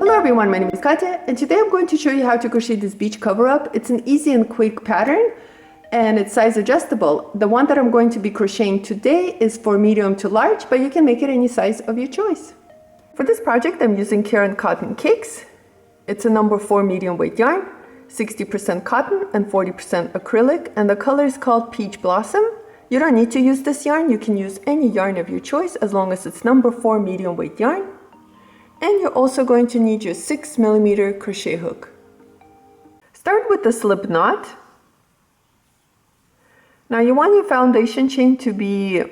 Hello everyone, my name is Katya and today I'm going to show you how to crochet this beach cover up. It's an easy and quick pattern and it's size adjustable. The one that I'm going to be crocheting today is for medium to large, but you can make it any size of your choice. For this project I'm using Karen Cotton Cakes. It's a number 4 medium weight yarn, 60% cotton and 40% acrylic, and the color is called Peach Blossom. You don't need to use this yarn, you can use any yarn of your choice as long as it's number 4 medium weight yarn. And you're also going to need your 6mm crochet hook. Start with the slip knot. Now you want your foundation chain to be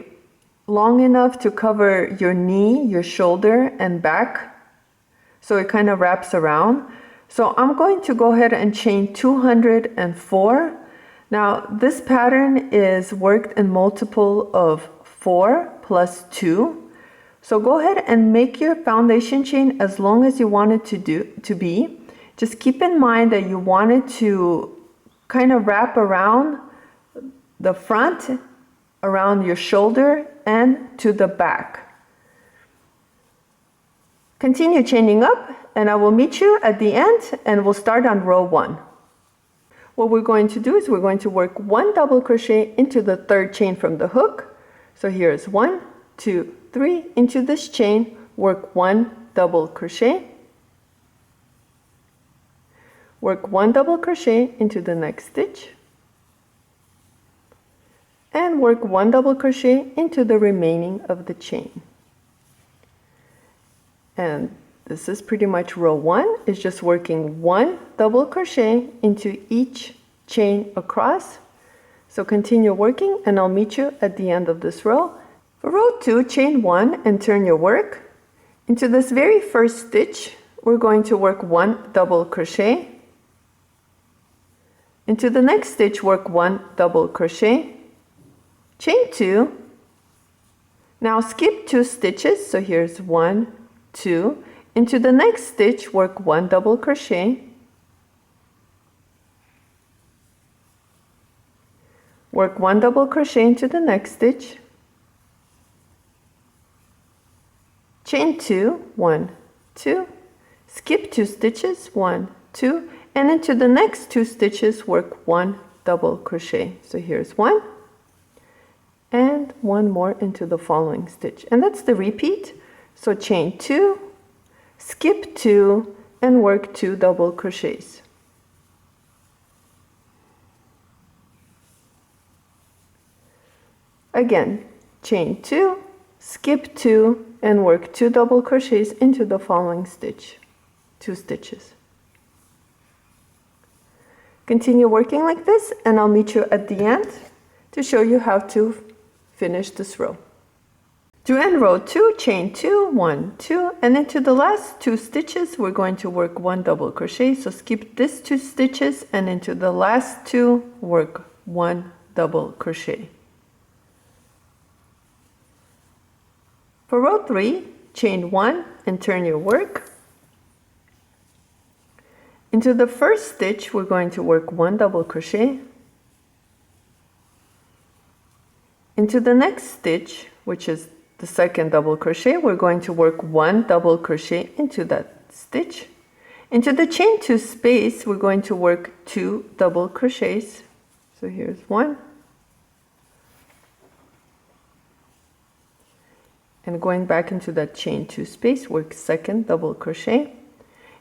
long enough to cover your knee, your shoulder, and back, so it kind of wraps around. So I'm going to go ahead and chain 204. Now this pattern is worked in multiple of 4 plus 2. So go ahead and make your foundation chain as long as you want it to be. Just keep in mind that you want it to kind of wrap around the front, around your shoulder, and to the back. Continue chaining up and I will meet you at the end and we'll start on row 1. What we're going to do is we're going to work 1 double crochet into the 3rd chain from the hook. So here's 1, 2, 3 into this chain, work 1 double crochet, work 1 double crochet into the next stitch, and work 1 double crochet into the remaining of the chain. And this is pretty much row 1. It's just working 1 double crochet into each chain across. So continue working and I'll meet you at the end of this row. For row 2, chain 1 and turn your work. Into this very first stitch, we're going to work 1 double crochet. Into the next stitch, work 1 double crochet. Chain 2. Now skip 2 stitches, so here's 1, 2. Into the next stitch, work 1 double crochet. Work 1 double crochet into the next stitch. Chain 2, 1, 2, skip 2 stitches, 1, 2, and into the next 2 stitches work 1 double crochet. So here's 1 and 1 more into the following stitch, and that's the repeat. So chain 2, skip 2, and work 2 double crochets. Again, chain 2, skip 2, and work 2 double crochets into the following stitch, 2 stitches. Continue working like this and I'll meet you at the end to show you how to finish this row. To end row 2, chain 2, 1, 2, and into the last 2 stitches we're going to work 1 double crochet. So skip this 2 stitches and into the last 2 work 1 double crochet. For row 3, chain 1 and turn your work. Into the first stitch, we're going to work 1 double crochet. Into the next stitch, which is the second double crochet, we're going to work 1 double crochet into that stitch. Into the chain 2 space, we're going to work 2 double crochets. So here's 1. And going back into that chain 2 space, work 2nd double crochet.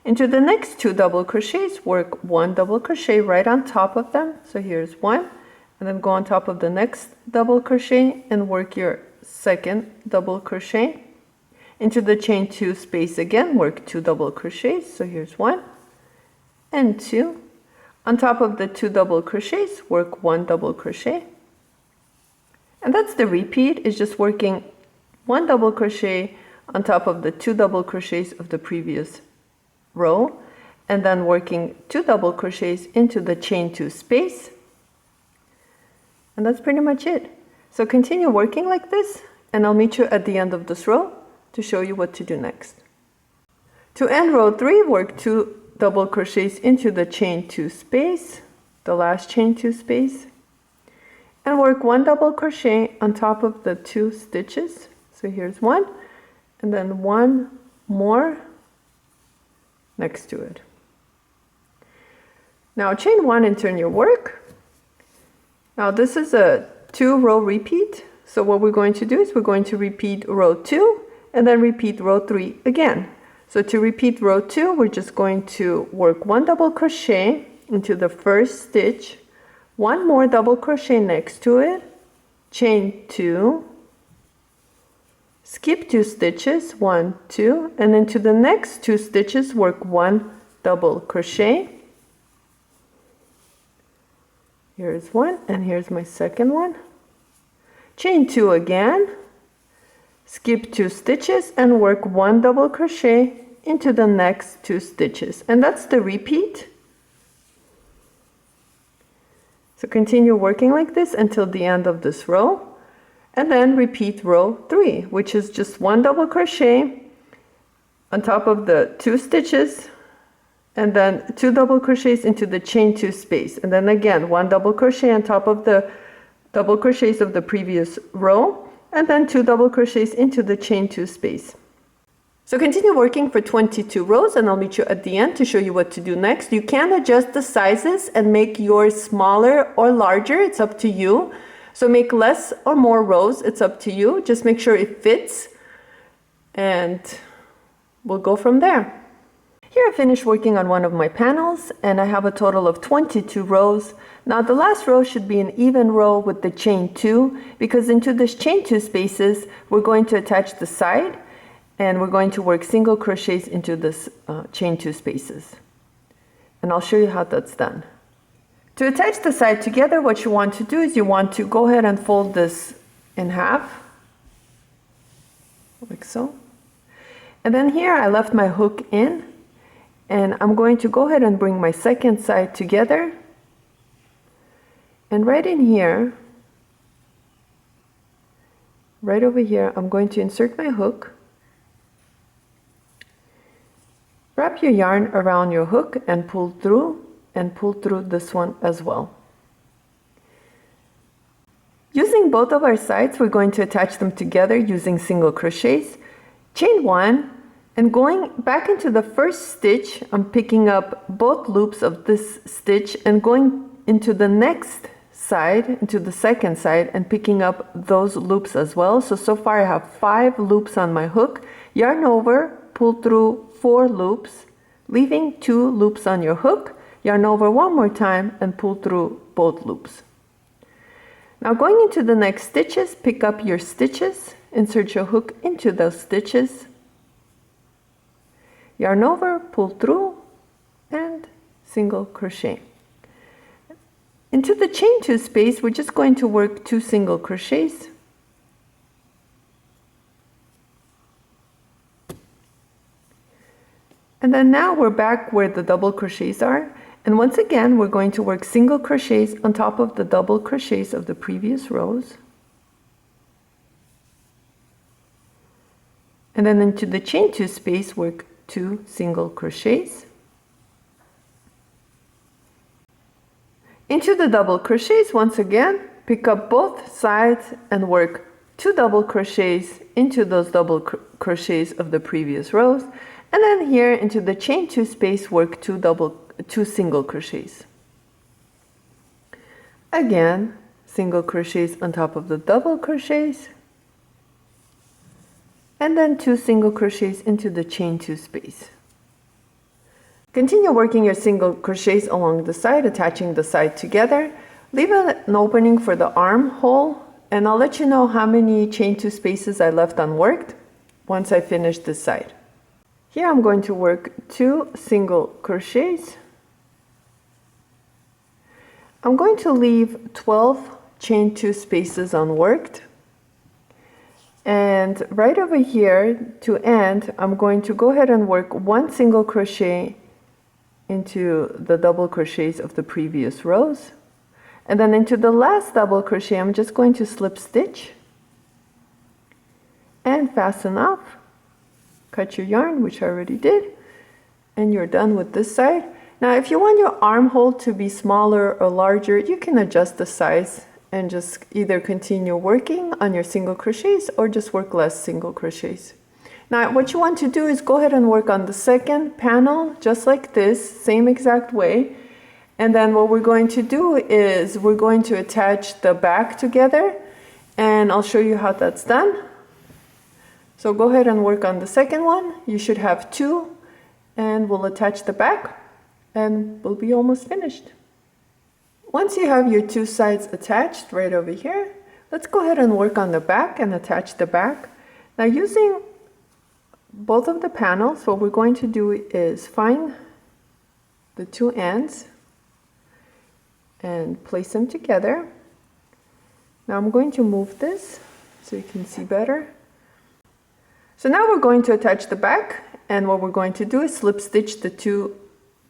Into the next 2 double crochets, work 1 double crochet right on top of them. So here's 1, and then go on top of the next double crochet and work your 2nd double crochet. Into the chain 2 space again, work 2 double crochets. So here's 1 and 2. On top of the 2 double crochets, work 1 double crochet. And that's the repeat, is just working 1 double crochet on top of the 2 double crochets of the previous row, and then working 2 double crochets into the chain 2 space. And that's pretty much it. So continue working like this and I'll meet you at the end of this row to show you what to do next. To end row 3, work 2 double crochets into the chain 2 space, the last chain 2 space, and work 1 double crochet on top of the 2 stitches. So here's 1 and then 1 more next to it. Now chain 1 and turn your work. Now this is a 2-row repeat. So what we're going to do is we're going to repeat row 2 and then repeat row 3 again. So to repeat row 2, we're just going to work 1 double crochet into the first stitch, 1 more double crochet next to it, chain 2, skip 2 stitches, 1, 2, and then to the next 2 stitches work 1 double crochet. Here's one, and here's my second one. Chain 2 again, skip 2 stitches and work 1 double crochet into the next 2 stitches, and that's the repeat. So continue working like this until the end of this row, and then repeat row 3, which is just 1 double crochet on top of the 2 stitches, and then 2 double crochets into the chain 2 space, and then again 1 double crochet on top of the double crochets of the previous row, and then 2 double crochets into the chain 2 space. So continue working for 22 rows, and I'll meet you at the end to show you what to do next. You can adjust the sizes and make yours smaller or larger, it's up to you. So make less or more rows, it's up to you. Just make sure it fits, and we'll go from there. Here I finished working on one of my panels, and I have a total of 22 rows. Now the last row should be an even row with the chain 2, because into this chain 2 spaces we're going to attach the side, and we're going to work single crochets into this chain 2 spaces. And I'll show you how that's done. To attach the side together, what you want to do is you want to go ahead and fold this in half, like so. And then here I left my hook in, and I'm going to go ahead and bring my second side together. And right in here, right over here, I'm going to insert my hook. Wrap your yarn around your hook and pull through this one as well. Using both of our sides, we're going to attach them together using single crochets. Chain 1, and going back into the first stitch, I'm picking up both loops of this stitch and going into the next side, into the second side, and picking up those loops as well. So far I have 5 loops on my hook. Yarn over, pull through 4 loops, leaving 2 loops on your hook. Yarn over one more time and pull through both loops. Now going into the next stitches, pick up your stitches, insert your hook into those stitches, yarn over, pull through, and single crochet. Into the chain 2 space, we're just going to work 2 single crochets. And then now we're back where the double crochets are. And once again, we're going to work single crochets on top of the double crochets of the previous rows. And then into the chain 2 space, work 2 single crochets. Into the double crochets, once again, pick up both sides and work 2 double crochets into those double crochets of the previous rows. And then here into the chain 2 space, work 2 single crochets. Again, single crochets on top of the double crochets, and then 2 single crochets into the chain 2 space. Continue working your single crochets along the side, attaching the side together. Leave an opening for the armhole, and I'll let you know how many chain 2 spaces I left unworked once I finish this side. Here I'm going to work 2 single crochets. I'm going to leave 12 chain 2 spaces unworked. And right over here to end, I'm going to go ahead and work 1 single crochet into the double crochets of the previous rows. And then into the last double crochet, I'm just going to slip stitch and fasten off. Cut your yarn, which I already did, and you're done with this side. Now if you want your armhole to be smaller or larger, you can adjust the size and just either continue working on your single crochets or just work less single crochets. Now what you want to do is go ahead and work on the second panel just like this, same exact way. And then what we're going to do is we're going to attach the back together, and I'll show you how that's done. So go ahead and work on the second one. You should have two, and we'll attach the back and we'll be almost finished. Once you have your two sides attached right over here, let's go ahead and work on the back and attach the back. Now using both of the panels, what we're going to do is find the two ends and place them together. Now I'm going to move this so you can see better. So now we're going to attach the back, and what we're going to do is slip stitch the two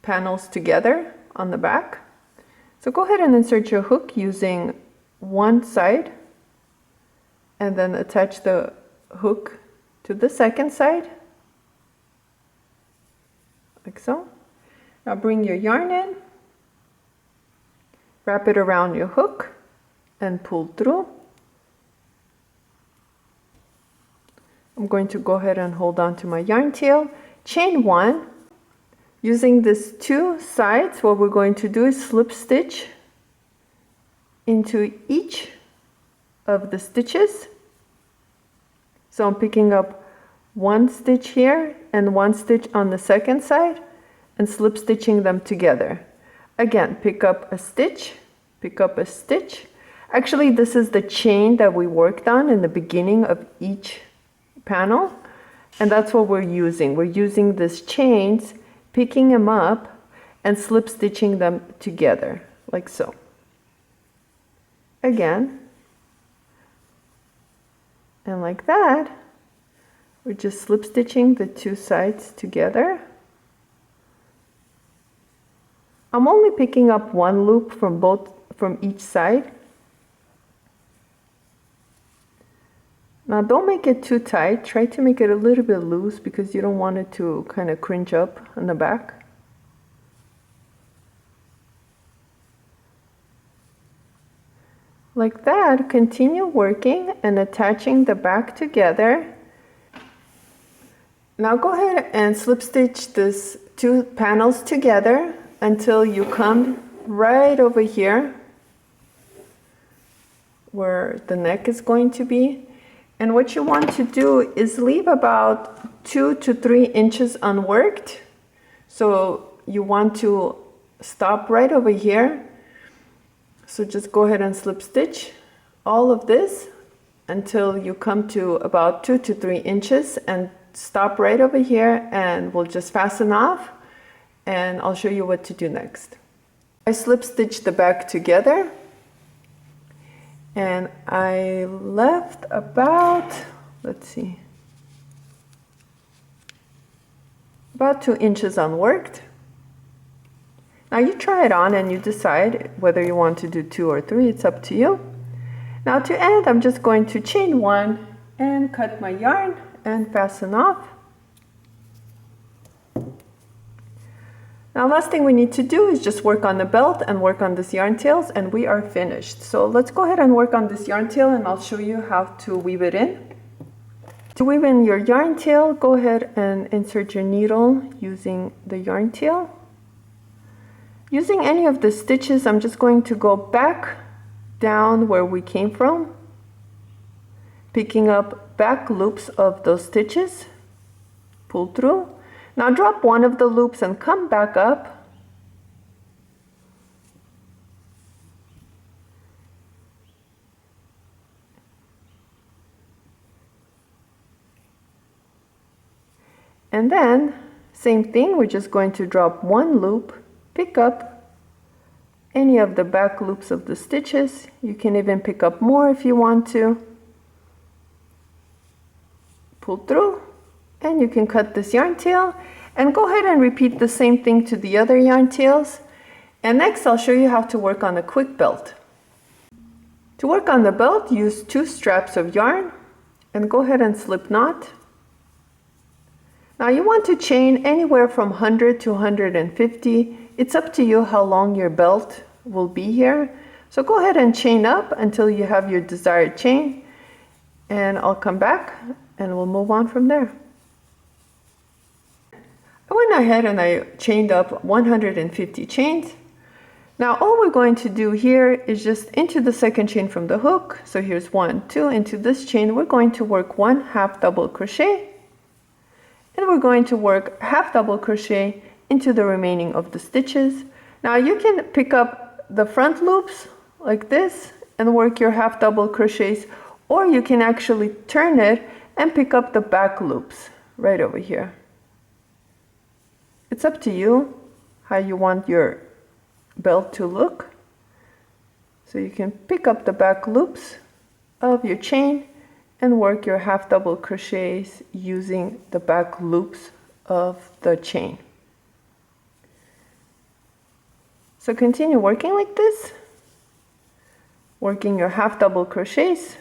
panels together on the back. So go ahead and insert your hook using one side and then attach the hook to the second side, like so. Now bring your yarn in, wrap it around your hook and pull through. I'm going to go ahead and hold on to my yarn tail, chain one. Using these two sides, what we're going to do is slip stitch into each of the stitches. So I'm picking up one stitch here and one stitch on the second side and slip stitching them together. Again, pick up a stitch, pick up a stitch. Actually, this is the chain that we worked on in the beginning of each panel, and that's what we're using. We're using these chains, picking them up and slip stitching them together, like so. Again, and like that, we're just slip stitching the two sides together. I'm only picking up one loop from each side. Now don't make it too tight, try to make it a little bit loose because you don't want it to kind of cringe up on the back. Like that, continue working and attaching the back together. Now go ahead and slip stitch these two panels together until you come right over here where the neck is going to be. And what you want to do is leave about 2 to 3 inches unworked. So you want to stop right over here. So just go ahead and slip stitch all of this until you come to about 2 to 3 inches and stop right over here, and we'll just fasten off and I'll show you what to do next. I slip stitched the back together. And I left about, let's see, about 2 inches unworked. Now you try it on and you decide whether you want to do 2 or 3, it's up to you. Now to end, I'm just going to chain one and cut my yarn and fasten off. Now last thing we need to do is just work on the belt and work on this yarn tails, and we are finished. So let's go ahead and work on this yarn tail and I'll show you how to weave it in. To weave in your yarn tail, go ahead and insert your needle using the yarn tail. Using any of the stitches, I'm just going to go back down where we came from, picking up back loops of those stitches, pull through. Now drop one of the loops and come back up. And then, same thing, we're just going to drop one loop, pick up any of the back loops of the stitches. You can even pick up more if you want to. Pull through. And you can cut this yarn tail and go ahead and repeat the same thing to the other yarn tails. And next I'll show you how to work on a quick belt. To work on the belt, use 2 straps of yarn and go ahead and slip knot. Now you want to chain anywhere from 100 to 150. It's up to you how long your belt will be here. So go ahead and chain up until you have your desired chain, and I'll come back and we'll move on from there. I went ahead and I chained up 150 chains. Now all we're going to do here is just into the second chain from the hook. So here's 1, 2, into this chain we're going to work 1 half double crochet, and we're going to work half double crochet into the remaining of the stitches. Now you can pick up the front loops like this and work your half double crochets, or you can actually turn it and pick up the back loops right over here. It's up to you how you want your belt to look. So you can pick up the back loops of your chain and work your half double crochets using the back loops of the chain. So continue working like this, working your half double crochets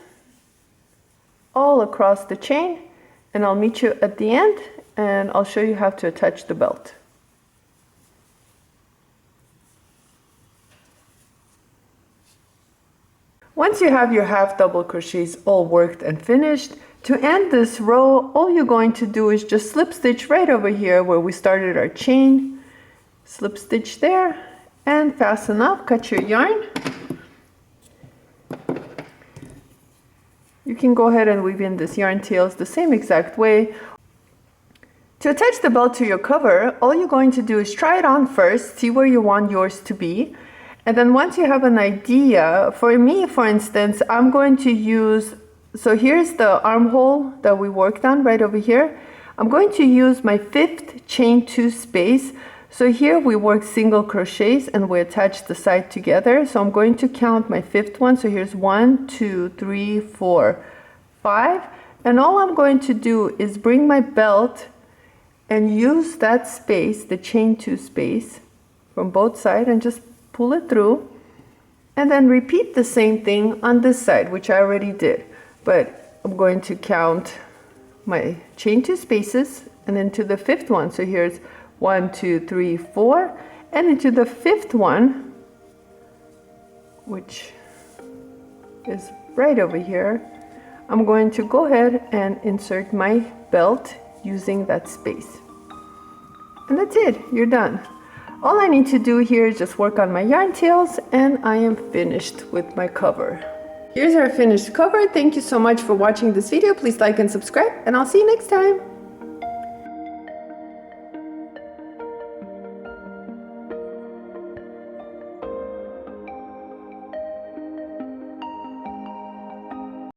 all across the chain, and I'll meet you at the end and I'll show you how to attach the belt. Once you have your half double crochets all worked and finished, to end this row, all you're going to do is just slip stitch right over here where we started our chain. Slip stitch there and fasten up, cut your yarn. You can go ahead and weave in this yarn tails the same exact way. To attach the belt to your cover, all you're going to do is try it on first, see where you want yours to be. And then once you have an idea, for me, for instance, I'm going to use, so here's the armhole that we worked on right over here. I'm going to use my 5th chain 2 space. So here we work single crochets and we attach the side together. So I'm going to count my 5th one. So here's 1, 2, 3, 4, 5. And all I'm going to do is bring my belt and use that space, the chain 2 space, from both sides, and just pull it through, and then repeat the same thing on this side, which I already did. But I'm going to count my chain 2 spaces and into the 5th one. So here's 1, 2, 3, 4, and into the 5th one, which is right over here, I'm going to go ahead and insert my belt using that space. And that's it, you're done. All I need to do here is just work on my yarn tails and I am finished with my cover. Here's our finished cover. Thank you so much for watching this video. Please like and subscribe, and I'll see you next time.